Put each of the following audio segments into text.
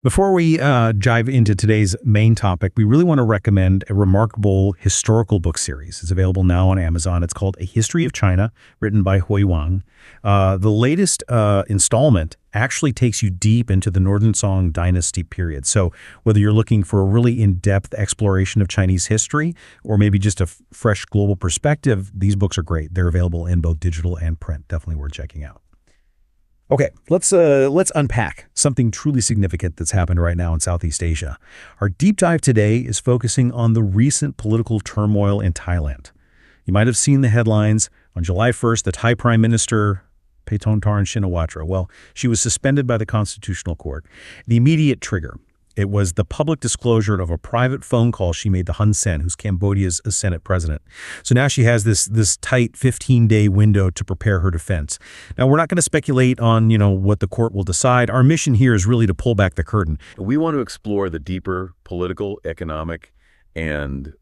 Before we dive into today's main topic, we really want to recommend a remarkable historical book series. It's available now on Amazon. It's called A History of China, written by Hui Wang. The latest installment actually takes you deep into the Northern Song dynasty period. So whether you're looking for a really in-depth exploration of Chinese history or maybe just a fresh global perspective, these books are great. They're available in both digital and print. Definitely worth checking out. Okay, let's unpack something truly significant that's happened right now in Southeast Asia. Our deep dive today is focusing on the recent political turmoil in Thailand. You might have seen the headlines. On July 1st, the Thai Prime Minister Paetongtarn Shinawatra, well, she was suspended by the Constitutional Court. The immediate trigger, it was the public disclosure of a private phone call she made to Hun Sen, who's Cambodia's Senate president. So now she has this tight 15-day window to prepare her defense. Now, we're not going to speculate on, what the court will decide. Our mission here is really to pull back the curtain. We want to explore the deeper political, economic, and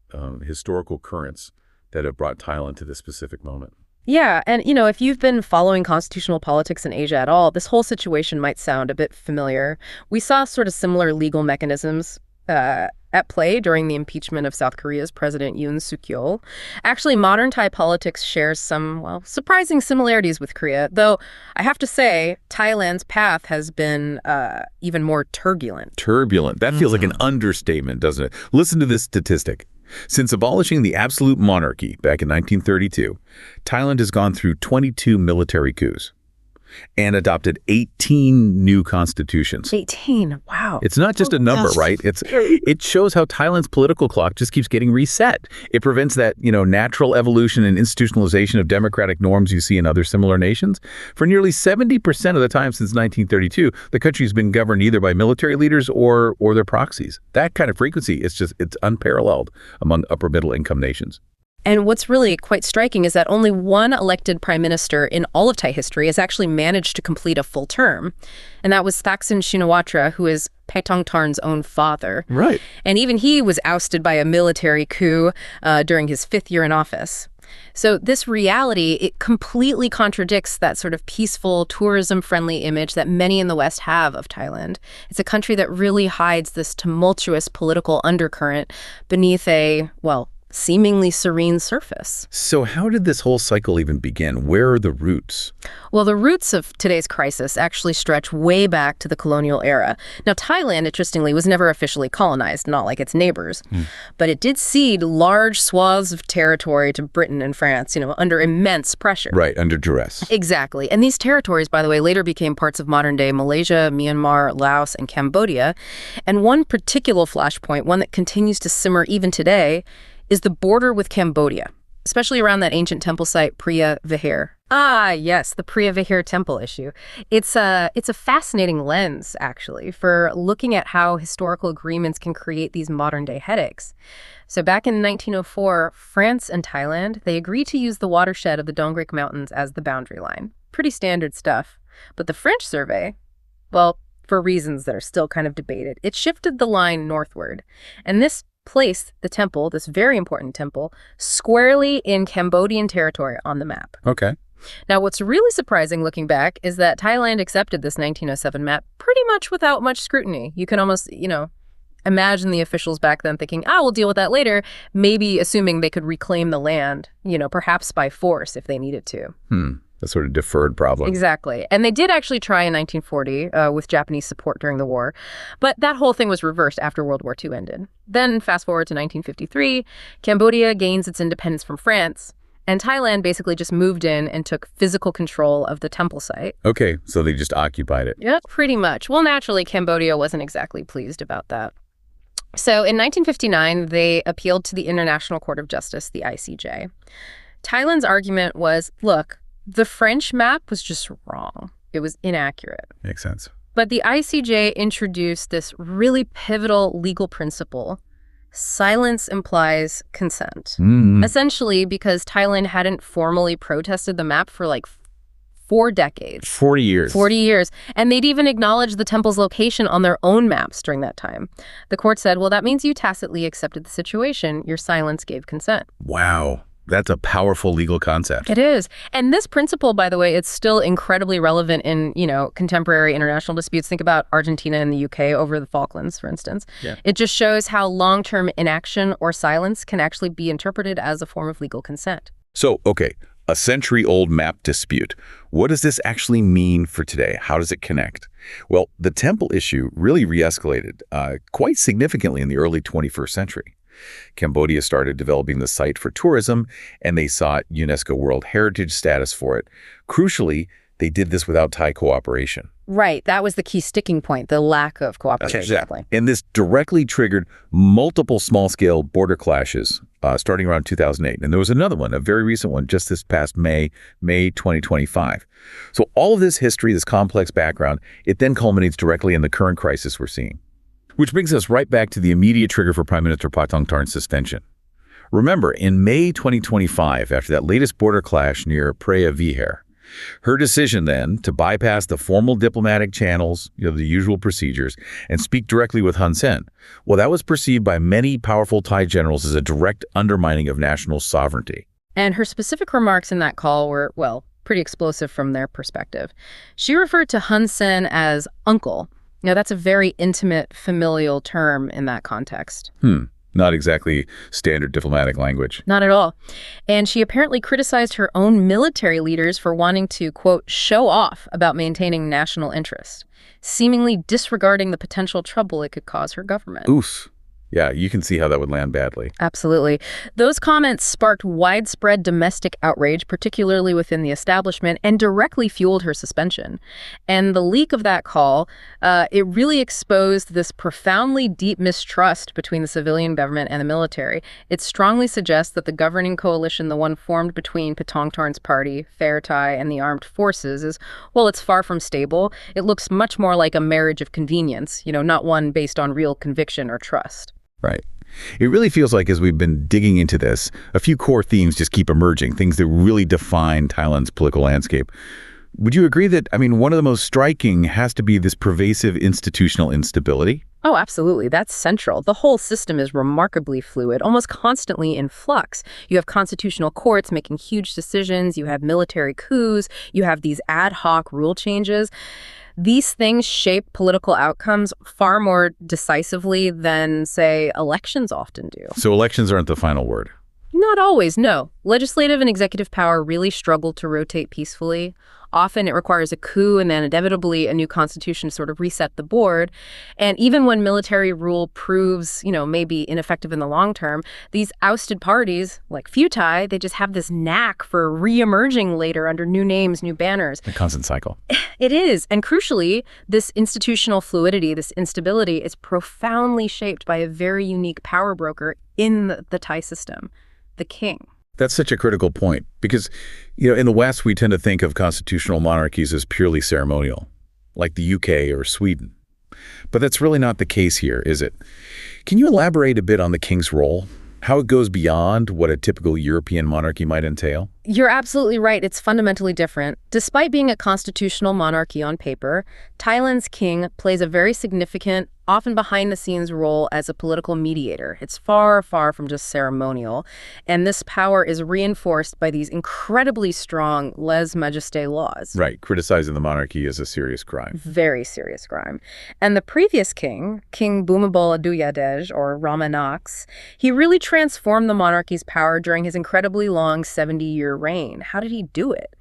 historical currents that have brought Thailand to this specific moment. Yeah, and if you've been following constitutional politics in Asia at all, this whole situation might sound a bit familiar. We saw sort of similar legal mechanisms at play during the impeachment of South Korea's President Yoon Suk-yeol. Actually, modern Thai politics shares some, surprising similarities with Korea, though I have to say Thailand's path has been even more turbulent. Turbulent. That feels like an understatement, doesn't it? Listen to this statistic. Since abolishing the absolute monarchy back in 1932, Thailand has gone through 22 military coups and adopted 18 new constitutions. 18, wow. It's not just a number, right? It shows how Thailand's political clock just keeps getting reset. It prevents that, natural evolution and institutionalization of democratic norms you see in other similar nations. For nearly 70% of the time since 1932, the country's been governed either by military leaders or their proxies. That kind of frequency it's unparalleled among upper middle income nations. And what's really quite striking is that only one elected prime minister in all of Thai history has actually managed to complete a full term. And that was Thaksin Shinawatra, who is Paetongtarn's own father. Right. And even he was ousted by a military coup during his 5th year in office. So this reality, it completely contradicts that sort of peaceful, tourism-friendly image that many in the West have of Thailand. It's a country that really hides this tumultuous political undercurrent beneath a, seemingly serene surface. So how did this whole cycle even begin? Where are the roots? Well, the roots of today's crisis actually stretch way back to the colonial era. Now, Thailand, interestingly, was never officially colonized, not like its neighbors. But it did cede large swaths of territory to Britain and France, under immense pressure. Right, under duress. Exactly. And these territories, by the way, later became parts of modern-day Malaysia, Myanmar, Laos, and Cambodia. And one particular flashpoint, one that continues to simmer even today, is the border with Cambodia, especially around that ancient temple site, Preah Vihear. Ah, yes, the Preah Vihear Temple issue. It's a fascinating lens, actually, for looking at how historical agreements can create these modern-day headaches. So back in 1904, France and Thailand, they agreed to use the watershed of the Dongrik Mountains as the boundary line. Pretty standard stuff. But the French survey, for reasons that are still kind of debated, it shifted the line northward. And this placed the temple, this very important temple, squarely in Cambodian territory on the map. Okay. Now, what's really surprising looking back is that Thailand accepted this 1907 map pretty much without much scrutiny. You can almost, imagine the officials back then thinking, we'll deal with that later, maybe assuming they could reclaim the land, perhaps by force if they needed to. A sort of deferred problem. Exactly. And they did actually try in 1940 with Japanese support during the war. But that whole thing was reversed after World War II ended. Then fast forward to 1953, Cambodia gains its independence from France, and Thailand basically just moved in and took physical control of the temple site. Okay, so they just occupied it. Yeah, pretty much. Well, naturally, Cambodia wasn't exactly pleased about that. So in 1959, they appealed to the International Court of Justice, the ICJ. Thailand's argument was, look, the French map was just wrong. It was inaccurate. Makes sense. But the ICJ introduced this really pivotal legal principle. Silence implies consent. Essentially because Thailand hadn't formally protested the map for 4 decades. 40 years. 40 years. And they'd even acknowledged the temple's location on their own maps during that time. The court said, that means you tacitly accepted the situation. Your silence gave consent. Wow. That's a powerful legal concept. It is. And this principle, by the way, it's still incredibly relevant in, contemporary international disputes. Think about Argentina and the UK over the Falklands, for instance. Yeah. It just shows how long-term inaction or silence can actually be interpreted as a form of legal consent. So, okay, a century-old map dispute. What does this actually mean for today? How does it connect? Well, the temple issue really re-escalated quite significantly in the early 21st century. Cambodia started developing the site for tourism, and they sought UNESCO World Heritage status for it. Crucially, they did this without Thai cooperation. Right. That was the key sticking point, the lack of cooperation. Exactly. And this directly triggered multiple small-scale border clashes starting around 2008. And there was another one, a very recent one, just this past May 2025. So all of this history, this complex background, it then culminates directly in the current crisis we're seeing. Which brings us right back to the immediate trigger for Prime Minister Paetongtarn's suspension. Remember, in May 2025, after that latest border clash near Preah Vihear, her decision then to bypass the formal diplomatic channels, the usual procedures, and speak directly with Hun Sen, well, that was perceived by many powerful Thai generals as a direct undermining of national sovereignty. And her specific remarks in that call were, pretty explosive from their perspective. She referred to Hun Sen as uncle. Now, that's a very intimate, familial term in that context. Not exactly standard diplomatic language. Not at all. And she apparently criticized her own military leaders for wanting to, quote, show off about maintaining national interest, seemingly disregarding the potential trouble it could cause her government. Oof. Yeah, you can see how that would land badly. Absolutely. Those comments sparked widespread domestic outrage, particularly within the establishment, and directly fueled her suspension. And the leak of that call, it really exposed this profoundly deep mistrust between the civilian government and the military. It strongly suggests that the governing coalition, the one formed between Paetongtarn's party, Pheu Thai, and the armed forces is, it's far from stable. It looks much more like a marriage of convenience, not one based on real conviction or trust. Right. It really feels like as we've been digging into this, a few core themes just keep emerging, things that really define Thailand's political landscape. Would you agree that, one of the most striking has to be this pervasive institutional instability? Oh, absolutely. That's central. The whole system is remarkably fluid, almost constantly in flux. You have constitutional courts making huge decisions. You have military coups. You have these ad hoc rule changes. These things shape political outcomes far more decisively than, say, elections often do. So elections aren't the final word? Not always, no. Legislative and executive power really struggle to rotate peacefully. Often it requires a coup and then inevitably a new constitution to sort of reset the board. And even when military rule proves, maybe ineffective in the long term, these ousted parties, like Pheu Thai, they just have this knack for re-emerging later under new names, new banners. A constant cycle. It is. And crucially, this institutional fluidity, this instability is profoundly shaped by a very unique power broker in the Thai system, the king. That's such a critical point because, in the West, we tend to think of constitutional monarchies as purely ceremonial, like the UK or Sweden. But that's really not the case here, is it? Can you elaborate a bit on the king's role? How it goes beyond what a typical European monarchy might entail? You're absolutely right. It's fundamentally different. Despite being a constitutional monarchy on paper, Thailand's king plays a very significant, often behind-the-scenes role as a political mediator. It's far, far from just ceremonial. And this power is reinforced by these incredibly strong lèse-majesté laws. Right. Criticizing the monarchy is a serious crime. Very serious crime. And the previous king, King Bhumibol Adulyadej, or Rama Knox, he really transformed the monarchy's power during his incredibly long 70-year reign. How did he do it?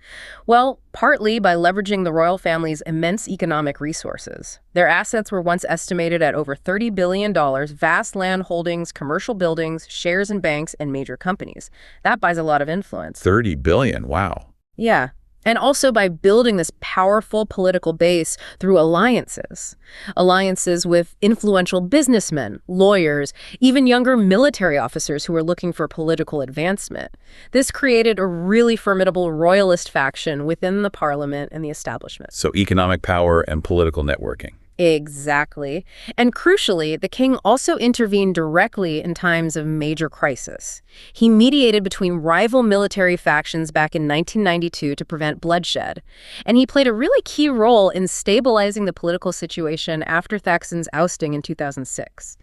Well, partly by leveraging the royal family's immense economic resources. Their assets were once estimated at over $30 billion, vast land holdings, commercial buildings, shares in banks, and major companies. That buys a lot of influence. $30 billion, wow. Yeah. And also by building this powerful political base through alliances. Alliances with influential businessmen, lawyers, even younger military officers who were looking for political advancement. This created a really formidable royalist faction within the parliament and the establishment. So economic power and political networking. Exactly. And crucially, the king also intervened directly in times of major crisis. He mediated between rival military factions back in 1992 to prevent bloodshed. And he played a really key role in stabilizing the political situation after Thaksin's ousting in 2006.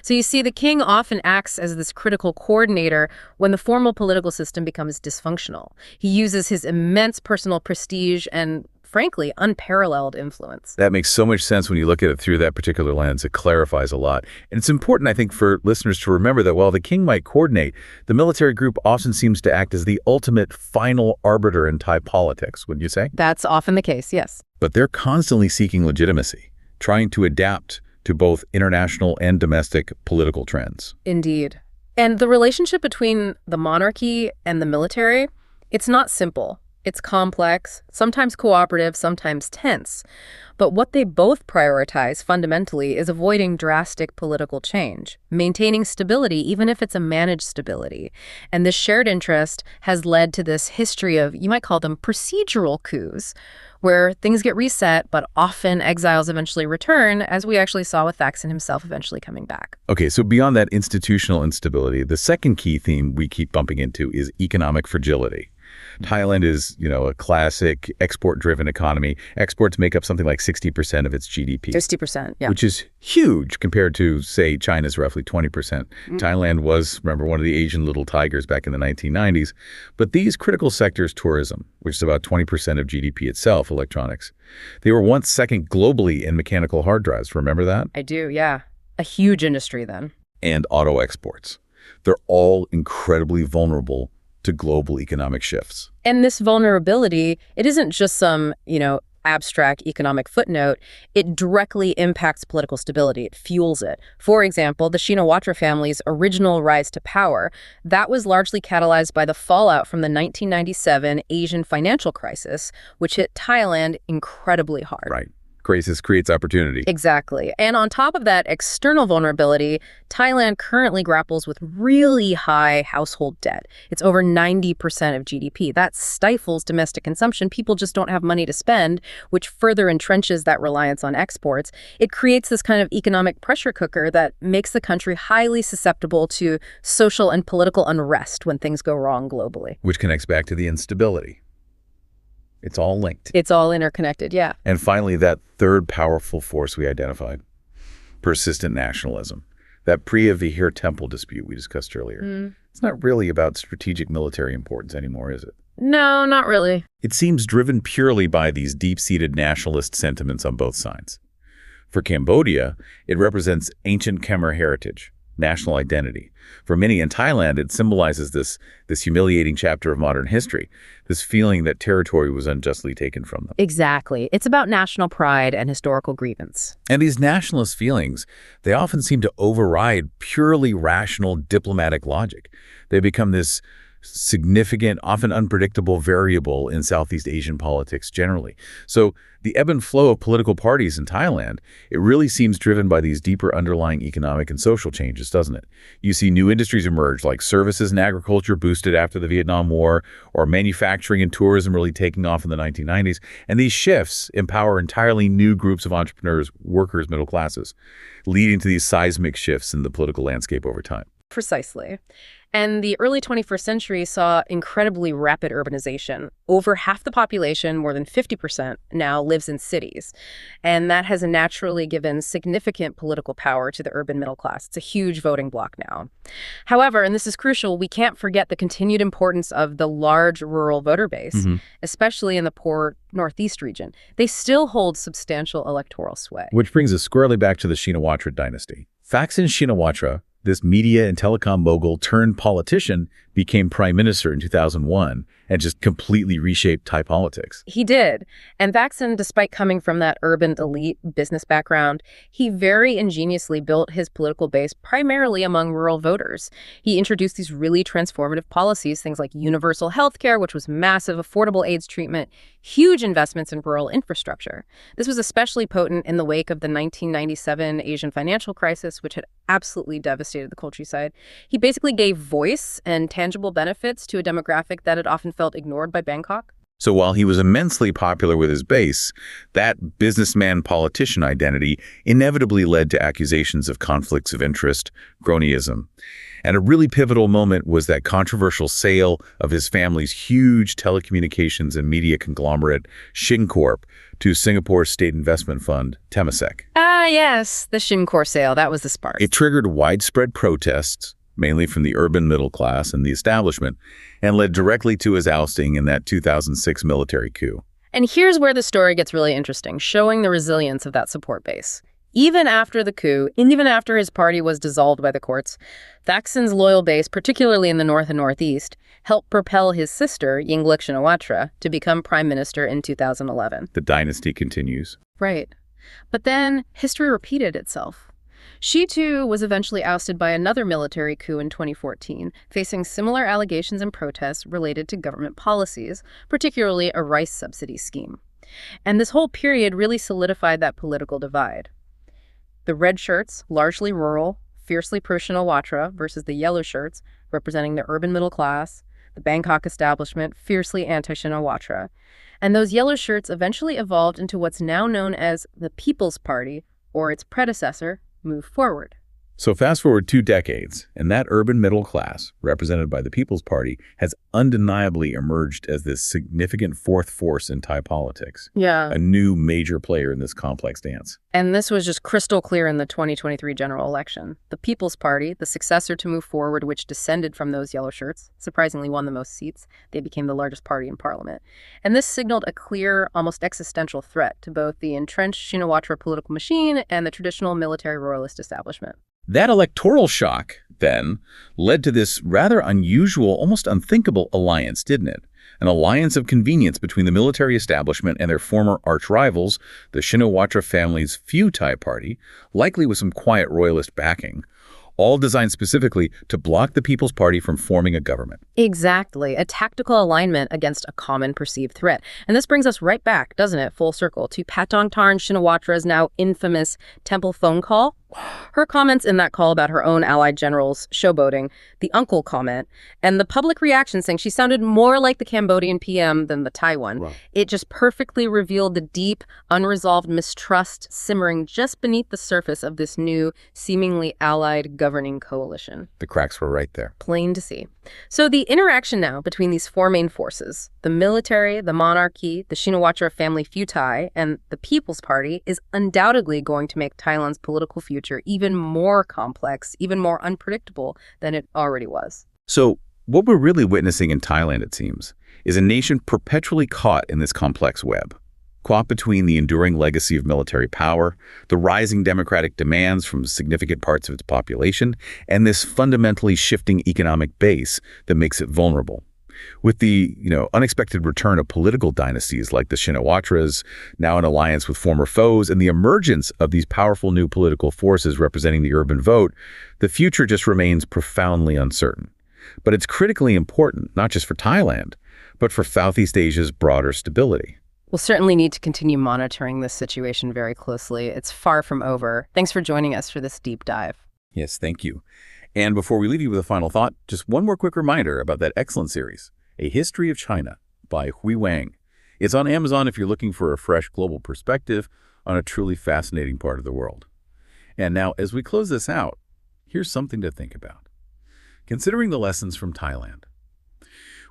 So you see, the king often acts as this critical coordinator when the formal political system becomes dysfunctional. He uses his immense personal prestige and frankly, unparalleled influence. That makes so much sense when you look at it through that particular lens. It clarifies a lot. And it's important, I think, for listeners to remember that while the king might coordinate, the military group often seems to act as the ultimate final arbiter in Thai politics, wouldn't you say? That's often the case, yes. But they're constantly seeking legitimacy, trying to adapt to both international and domestic political trends. Indeed. And the relationship between the monarchy and the military, it's not simple. It's complex, sometimes cooperative, sometimes tense. But what they both prioritize fundamentally is avoiding drastic political change, maintaining stability even if it's a managed stability. And this shared interest has led to this history of, you might call them procedural coups, where things get reset, but often exiles eventually return, as we actually saw with Thaksin himself eventually coming back. Okay, so beyond that institutional instability, the second key theme we keep bumping into is economic fragility. Thailand is, a classic export-driven economy. Exports make up something like 60% of its GDP. 60%, yeah. Which is huge compared to, say, China's roughly 20%. Thailand was, remember, one of the Asian little tigers back in the 1990s. But these critical sectors, tourism, which is about 20% of GDP itself, electronics, they were once second globally in mechanical hard drives. Remember that? I do, yeah. A huge industry then. And auto exports. They're all incredibly vulnerable to global economic shifts. And this vulnerability, it isn't just some, abstract economic footnote. It directly impacts political stability. It fuels it. For example, the Shinawatra family's original rise to power, that was largely catalyzed by the fallout from the 1997 Asian financial crisis, which hit Thailand incredibly hard. Right. Crisis creates opportunity. Exactly. And on top of that external vulnerability, Thailand currently grapples with really high household debt. It's over 90% of GDP. That stifles domestic consumption. People just don't have money to spend, which further entrenches that reliance on exports. It creates this kind of economic pressure cooker that makes the country highly susceptible to social and political unrest when things go wrong globally. Which connects back to the instability. It's all linked. It's all interconnected, yeah. And finally, that third powerful force we identified, persistent nationalism. That Preah Vihear Temple dispute we discussed earlier. It's not really about strategic military importance anymore, is it? No, not really. It seems driven purely by these deep-seated nationalist sentiments on both sides. For Cambodia, it represents ancient Khmer heritage, national identity. For many in Thailand, it symbolizes this humiliating chapter of modern history, this feeling that territory was unjustly taken from them. Exactly. It's about national pride and historical grievance. And these nationalist feelings, they often seem to override purely rational diplomatic logic. They become this significant, often unpredictable variable in Southeast Asian politics generally. So the ebb and flow of political parties in Thailand, it really seems driven by these deeper underlying economic and social changes, doesn't it? You see new industries emerge, like services and agriculture boosted after the Vietnam War, or manufacturing and tourism really taking off in the 1990s. And these shifts empower entirely new groups of entrepreneurs, workers, middle classes, leading to these seismic shifts in the political landscape over time. Precisely. And the early 21st century saw incredibly rapid urbanization. Over half the population, more than 50%, now lives in cities. And that has naturally given significant political power to the urban middle class. It's a huge voting bloc now. However, and this is crucial, we can't forget the continued importance of the large rural voter base, especially in the poor Northeast region. They still hold substantial electoral sway. Which brings us squarely back to the Shinawatra dynasty. Thaksin Shinawatra, this media and telecom mogul turned politician, became prime minister in 2001 and just completely reshaped Thai politics. He did. And Thaksin, despite coming from that urban elite business background, he very ingeniously built his political base primarily among rural voters. He introduced these really transformative policies, things like universal health care, which was massive, affordable AIDS treatment, huge investments in rural infrastructure. This was especially potent in the wake of the 1997 Asian financial crisis, which had absolutely devastated the countryside. He basically gave voice and tangible benefits to a demographic that had often felt ignored by Bangkok. So while he was immensely popular with his base, that businessman-politician identity inevitably led to accusations of conflicts of interest, cronyism. And a really pivotal moment was that controversial sale of his family's huge telecommunications and media conglomerate, ShinCorp, to Singapore's state investment fund, Temasek. Ah, yes, the ShinCorp sale. That was the spark. It triggered widespread protests, mainly from the urban middle class and the establishment, and led directly to his ousting in that 2006 military coup. And here's where the story gets really interesting, showing the resilience of that support base. Even after the coup, and even after his party was dissolved by the courts, Thaksin's loyal base, particularly in the north and northeast, helped propel his sister, Yingluck Shinawatra, to become prime minister in 2011. The dynasty continues. Right. But then history repeated itself. She, too, was eventually ousted by another military coup in 2014, facing similar allegations and protests related to government policies, particularly a rice subsidy scheme. And this whole period really solidified that political divide. The red shirts, largely rural, fiercely pro-Shinawatra, versus the yellow shirts, representing the urban middle class, the Bangkok establishment, fiercely anti-Shinawatra. And those yellow shirts eventually evolved into what's now known as the People's Party, or its predecessor, Move Forward. So fast forward 2 decades, and that urban middle class, represented by the People's Party, has undeniably emerged as this significant fourth force in Thai politics. Yeah. A new major player in this complex dance. And this was just crystal clear in the 2023 general election. The People's Party, the successor to Move Forward, which descended from those yellow shirts, surprisingly won the most seats. They became the largest party in parliament. And this signaled a clear, almost existential threat to both the entrenched Shinawatra political machine and the traditional military royalist establishment. That electoral shock, then, led to this rather unusual, almost unthinkable alliance, didn't it? An alliance of convenience between the military establishment and their former arch-rivals, the Shinawatra family's Pheu Thai party, likely with some quiet royalist backing, all designed specifically to block the People's Party from forming a government. Exactly. A tactical alignment against a common perceived threat. And this brings us right back, doesn't it, full circle, to Paetongtarn Shinawatra's now infamous temple phone call. Her comments in that call about her own allied generals showboating, the uncle comment, and the public reaction saying she sounded more like the Cambodian PM than the Thai one. Wow. It just perfectly revealed the deep, unresolved mistrust simmering just beneath the surface of this new, seemingly allied governing coalition. The cracks were right there. Plain to see. So the interaction now between these four main forces, the military, the monarchy, the Shinawatra family Pheu Thai, and the People's Party, is undoubtedly going to make Thailand's political future even more complex, even more unpredictable than it already was. So what we're really witnessing in Thailand, it seems, is a nation perpetually caught in this complex web. Caught between the enduring legacy of military power, the rising democratic demands from significant parts of its population, and this fundamentally shifting economic base that makes it vulnerable. With the, unexpected return of political dynasties like the Shinawatras, now in alliance with former foes, and the emergence of these powerful new political forces representing the urban vote, the future just remains profoundly uncertain. But it's critically important, not just for Thailand, but for Southeast Asia's broader stability. We'll certainly need to continue monitoring this situation very closely. It's far from over. Thanks for joining us for this deep dive. Yes, thank you. And before we leave you with a final thought, just one more quick reminder about that excellent series, A History of China by Hui Wang. It's on Amazon if you're looking for a fresh global perspective on a truly fascinating part of the world. And now, as we close this out, here's something to think about. Considering the lessons from Thailand.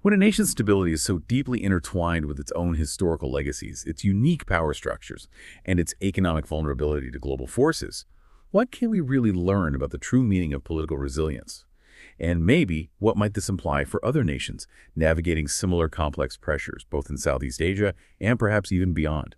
When a nation's stability is so deeply intertwined with its own historical legacies, its unique power structures, and its economic vulnerability to global forces, what can we really learn about the true meaning of political resilience? And maybe, what might this imply for other nations navigating similar complex pressures, both in Southeast Asia and perhaps even beyond?